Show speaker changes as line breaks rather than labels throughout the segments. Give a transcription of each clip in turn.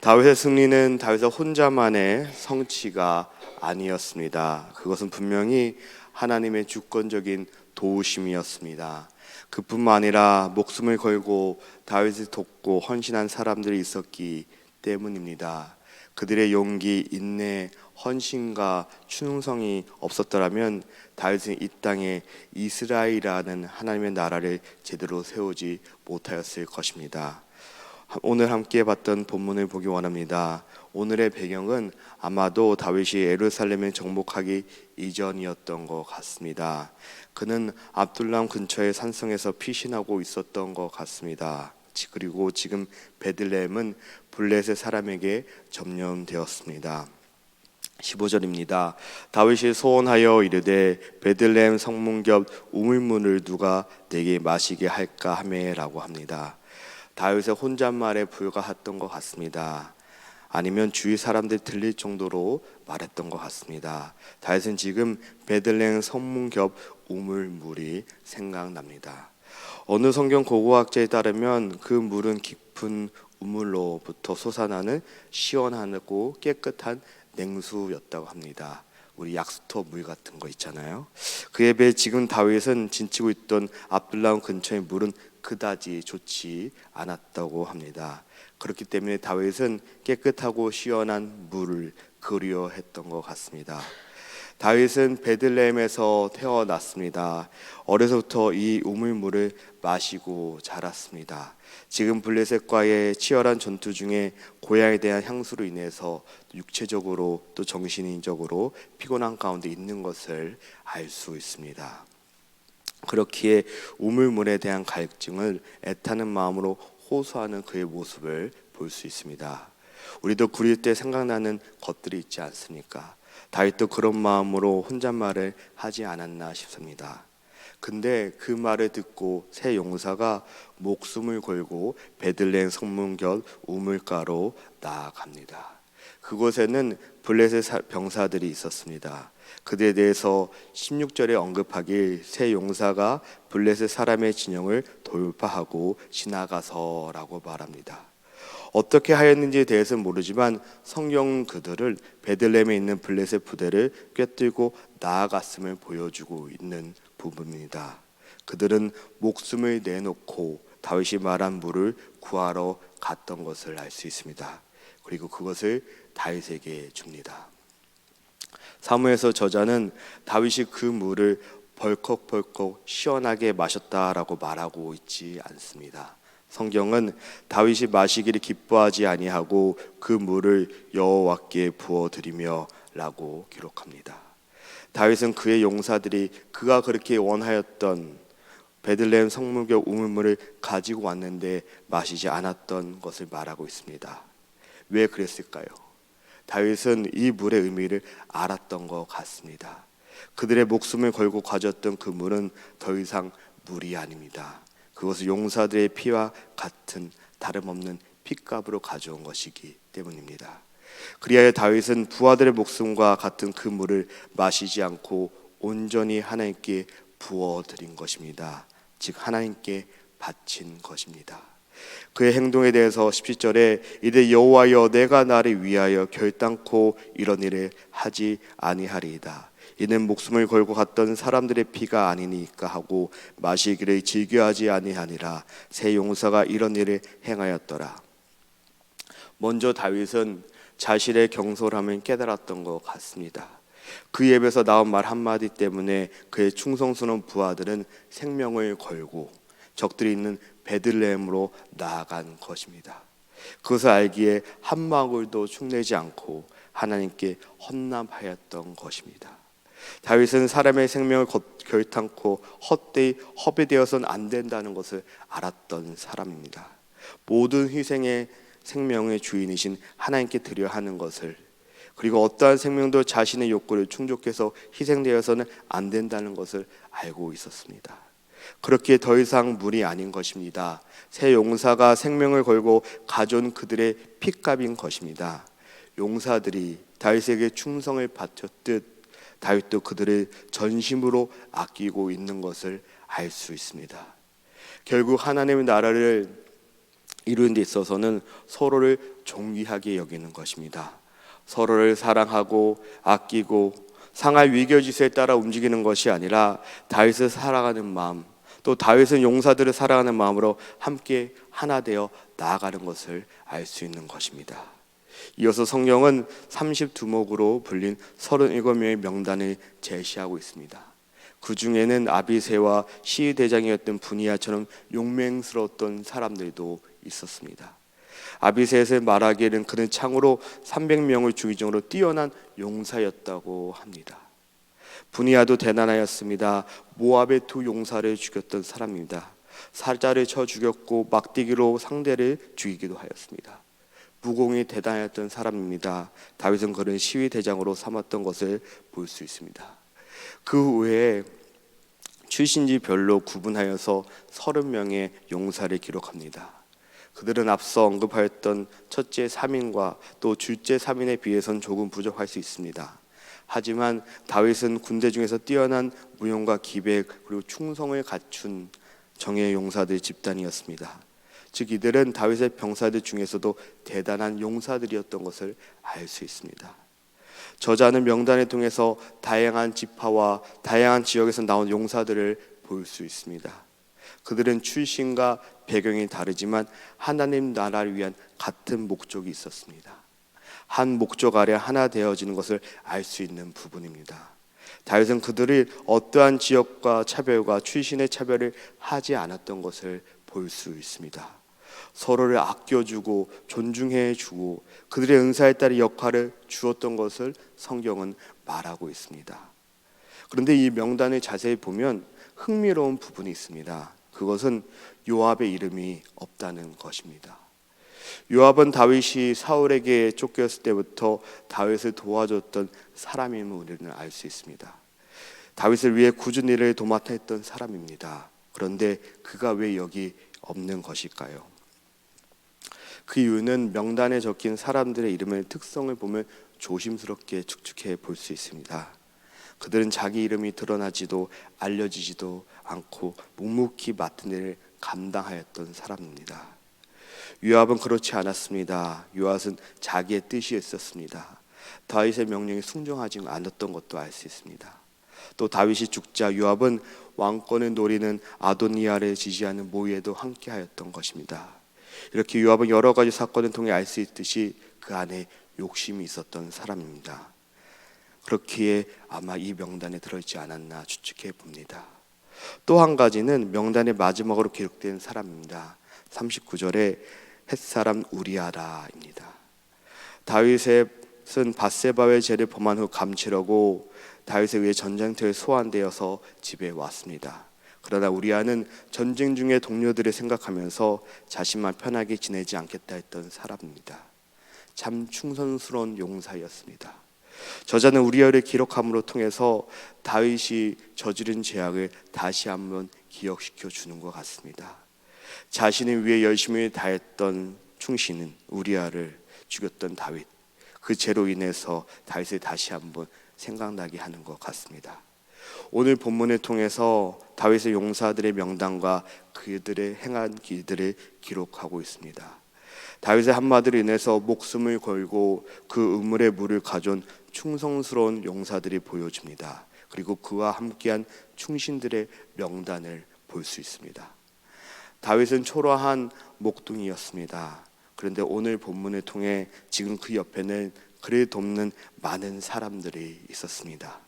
다윗의 승리는 다윗 혼자만의 성취가 아니었습니다. 그것은 분명히 하나님의 주권적인 도우심이었습니다. 그뿐만 아니라 목숨을 걸고 다윗을 돕고 헌신한 사람들이 있었기 때문입니다. 그들의 용기, 인내, 헌신과 충성이 없었더라면 다윗은 이 땅에 이스라엘이라는 하나님의 나라를 제대로 세우지 못하였을 것입니다. 오늘 함께 봤던 본문을 보기 원합니다. 오늘의 배경은 아마도 다윗이 예루살렘에 정복하기 이전이었던 것 같습니다. 그는 압둘람 근처의 산성에서 피신하고 있었던 것 같습니다. 그리고 지금 베들레헴은 블레셋 사람에게 점령되었습니다. 15절입니다. 다윗이 소원하여 이르되 베들레헴 성문 겹 우물물을 누가 내게 마시게 할까 하매라고 합니다. 다윗의 혼잣말에 불과했던 것 같습니다. 아니면 주위 사람들 들릴 정도로 말했던 것 같습니다. 다윗은 지금 베들레헴 성문 겹 우물물이 생각납니다. 어느 성경 고고학자에 따르면 그 물은 깊은 우물로부터 솟아나는 시원하고 깨끗한 냉수였다고 합니다. 우리 약수터 물 같은 거 있잖아요. 그에 비해 지금 다윗은 진치고 있던 압둘람 근처의 물은 그다지 좋지 않았다고 합니다. 그렇기 때문에 다윗은 깨끗하고 시원한 물을 그리워했던 것 같습니다. 다윗은 베들레헴에서 태어났습니다. 어려서부터 이 우물물을 마시고 자랐습니다. 지금 블레셋과의 치열한 전투 중에 고향에 대한 향수로 인해서 육체적으로 또 정신적으로 피곤한 가운데 있는 것을 알 수 있습니다. 그렇기에 우물물에 대한 갈증을 애타는 마음으로 호소하는 그의 모습을 볼 수 있습니다. 우리도 그릴 때 생각나는 것들이 있지 않습니까? 다윗도 그런 마음으로 혼잣말을 하지 않았나 싶습니다. 근데 그 말을 듣고 세 용사가 목숨을 걸고 베들레헴 성문 곁 우물가로 나아갑니다. 그곳에는 블레셋 병사들이 있었습니다. 그들에 대해서 16절에 언급하길 세 용사가 블레셋 사람의 진영을 돌파하고 지나가서라고 말합니다. 어떻게 하였는지에 대해서는 모르지만 성경은 그들을 베들레헴에 있는 블레셋 부대를 꿰뚫고 나아갔음을 보여주고 있는 부분입니다. 그들은 목숨을 내놓고 다윗이 말한 물을 구하러 갔던 것을 알 수 있습니다. 그리고 그것을 다윗에게 줍니다. 사무엘서 저자는 다윗이 그 물을 벌컥벌컥 시원하게 마셨다라고 말하고 있지 않습니다. 성경은 다윗이 마시기를 기뻐하지 아니하고 그 물을 여호와께 부어드리며 라고 기록합니다. 다윗은 그의 용사들이 그가 그렇게 원하였던 베들레헴 성문교 우물물을 가지고 왔는데 마시지 않았던 것을 말하고 있습니다. 왜 그랬을까요? 다윗은 이 물의 의미를 알았던 것 같습니다. 그들의 목숨을 걸고 가졌던 그 물은 더 이상 물이 아닙니다. 그것은 용사들의 피와 같은 다름없는 핏값으로 가져온 것이기 때문입니다. 그리하여 다윗은 부하들의 목숨과 같은 그 물을 마시지 않고 온전히 하나님께 부어드린 것입니다. 즉 하나님께 바친 것입니다. 그의 행동에 대해서 17절에 이르되 여호와여 내가 나를 위하여 결단코 이런 일을 하지 아니하리이다. 이는 목숨을 걸고 갔던 사람들의 피가 아니니까 하고 마시기를 즐겨하지 아니하니라. 세 용사가 이런 일을 행하였더라. 먼저 다윗은 자신의 경솔함을 깨달았던 것 같습니다. 그 입에서 나온 말 한마디 때문에 그의 충성스러운 부하들은 생명을 걸고 적들이 있는 베들레헴으로 나아간 것입니다. 그것을 알기에 한 방울도 축내지 않고 하나님께 헌납하였던 것입니다. 다윗은 사람의 생명을 결탄코 헛되이 허비되어서는 안 된다는 것을 알았던 사람입니다. 모든 희생의 생명의 주인이신 하나님께 드려야 하는 것을, 그리고 어떠한 생명도 자신의 욕구를 충족해서 희생되어서는 안 된다는 것을 알고 있었습니다. 그렇기에 더 이상 물이 아닌 것입니다. 세 용사가 생명을 걸고 가져온 그들의 핏값인 것입니다. 용사들이 다윗에게 충성을 바쳤듯 다윗도 그들을 전심으로 아끼고 있는 것을 알 수 있습니다. 결국 하나님의 나라를 이루는 데 있어서는 서로를 존귀하게 여기는 것입니다. 서로를 사랑하고 아끼고 상할 위계질서에 따라 움직이는 것이 아니라 다윗을 사랑하는 마음, 또 다윗은 용사들을 사랑하는 마음으로 함께 하나 되어 나아가는 것을 알 수 있는 것입니다. 이어서 성경은 32목으로 불린 37명의 명단을 제시하고 있습니다. 그 중에는 아비새와 시위대장이었던 분이야처럼 용맹스러웠던 사람들도 있었습니다. 아비새에 말하기에는 그는 창으로 300명을 죽일 정도로 뛰어난 용사였다고 합니다. 분이야도 대단하였습니다. 모압의 두 용사를 죽였던 사람입니다. 사자를 쳐 죽였고 막대기로 상대를 죽이기도 하였습니다. 무공이 대단했던 사람입니다. 다윗은 그를 시위대장으로 삼았던 것을 볼 수 있습니다. 그 외에 출신지별로 구분하여서 30명의 용사를 기록합니다. 그들은 앞서 언급하였던 첫째 3인과 또 둘째 3인에 비해선 조금 부족할 수 있습니다. 하지만 다윗은 군대 중에서 뛰어난 무용과 기백 그리고 충성을 갖춘 정예의 용사들 집단이었습니다. 즉 이들은 다윗의 병사들 중에서도 대단한 용사들이었던 것을 알 수 있습니다. 저자는 명단을 통해서 다양한 지파와 다양한 지역에서 나온 용사들을 볼 수 있습니다. 그들은 출신과 배경이 다르지만 하나님 나라를 위한 같은 목적이 있었습니다. 한 목적 아래 하나 되어지는 것을 알 수 있는 부분입니다. 다윗은 그들이 어떠한 지역과 차별과 출신의 차별을 하지 않았던 것을 볼 수 있습니다. 서로를 아껴주고 존중해주고 그들의 은사에 따른 역할을 주었던 것을 성경은 말하고 있습니다. 그런데 이 명단을 자세히 보면 흥미로운 부분이 있습니다. 그것은 요압의 이름이 없다는 것입니다. 요압은 다윗이 사울에게 쫓겼을 때부터 다윗을 도와줬던 사람임을 우리는 알 수 있습니다. 다윗을 위해 굳은 일을 도맡아 했던 사람입니다. 그런데 그가 왜 여기 없는 것일까요? 그 이유는 명단에 적힌 사람들의 이름의 특성을 보면 조심스럽게 축축해 볼 수 있습니다. 그들은 자기 이름이 드러나지도 알려지지도 않고 묵묵히 맡은 일을 감당하였던 사람입니다. 요압은 그렇지 않았습니다. 요압은 자기의 뜻이 있었습니다. 다윗의 명령에 순종하지 않았던 것도 알 수 있습니다. 또 다윗이 죽자 요압은 왕권을 노리는 아도니아를 지지하는 모의에도 함께하였던 것입니다. 이렇게 요압은 여러 가지 사건을 통해 알 수 있듯이 그 안에 욕심이 있었던 사람입니다. 그렇기에 아마 이 명단에 들어있지 않았나 추측해 봅니다. 또 한 가지는 명단의 마지막으로 기록된 사람입니다. 39절에 햇사람 우리아라입니다. 다윗은 밧세바의 죄를 범한 후 감치려고 다윗에 의해 전쟁터에 소환되어서 집에 왔습니다. 그러나 우리아는 전쟁 중에 동료들을 생각하면서 자신만 편하게 지내지 않겠다 했던 사람입니다. 참 충성스러운 용사였습니다. 저자는 우리아를 기록함으로 통해서 다윗이 저지른 죄악을 다시 한번 기억시켜 주는 것 같습니다. 자신을 위해 열심히 다했던 충신은 우리아를 죽였던 다윗, 그 죄로 인해서 다윗을 다시 한번 생각나게 하는 것 같습니다. 오늘 본문을 통해서 다윗의 용사들의 명단과 그들의 행한 길들을 기록하고 있습니다. 다윗의 한마디로 인해서 목숨을 걸고 그 우물의 물을 가져온 충성스러운 용사들이 보여집니다. 그리고 그와 함께한 충신들의 명단을 볼 수 있습니다. 다윗은 초라한 목동이었습니다. 그런데 오늘 본문을 통해 지금 그 옆에는 그를 돕는 많은 사람들이 있었습니다.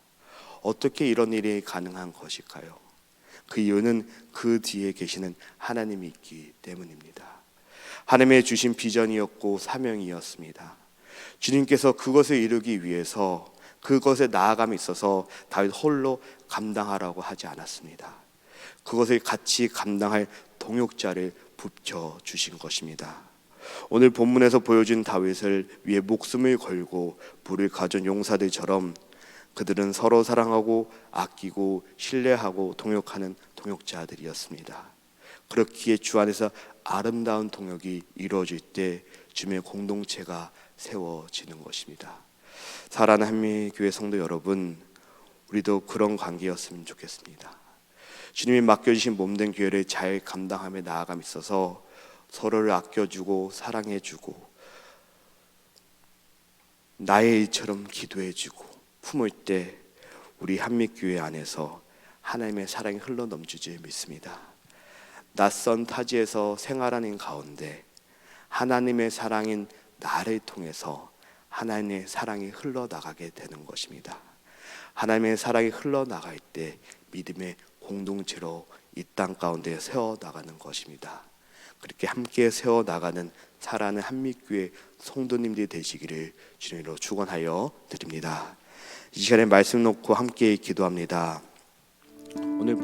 어떻게 이런 일이 가능한 것일까요? 그 이유는 그 뒤에 계시는 하나님이 있기 때문입니다. 하나님의 주신 비전이었고 사명이었습니다. 주님께서 그것을 이루기 위해서 그것에 나아감에 있어서 다윗 홀로 감당하라고 하지 않았습니다. 그것을 같이 감당할 동역자를 붙여주신 것입니다. 오늘 본문에서 보여준 다윗을 위해 목숨을 걸고 불을 가져온 용사들처럼 그들은 서로 사랑하고 아끼고 신뢰하고 동역하는 동역자들이었습니다. 그렇기에 주 안에서 아름다운 동역이 이루어질 때 주님의 공동체가 세워지는 것입니다. 사랑하는 한미교회 성도 여러분, 우리도 그런 관계였으면 좋겠습니다. 주님이 맡겨주신 몸된 교회를 잘 감당하며 나아감에 있어서 서로를 아껴주고 사랑해주고 나의 일처럼 기도해주고 품을 때 우리 한빛교회 안에서 하나님의 사랑이 흘러넘칠 줄 믿습니다. 낯선 타지에서 생활하는 가운데 하나님의 사랑인 나를 통해서 하나님의 사랑이 흘러나가게 되는 것입니다. 하나님의 사랑이 흘러나갈 때 믿음의 공동체로 이 땅 가운데 세워나가는 것입니다. 그렇게 함께 세워나가는 살아가는 한빛교회 성도님들이 되시기를 주님으로 축원하여 드립니다. 이 시간에 말씀 놓고 함께 기도합니다. 오늘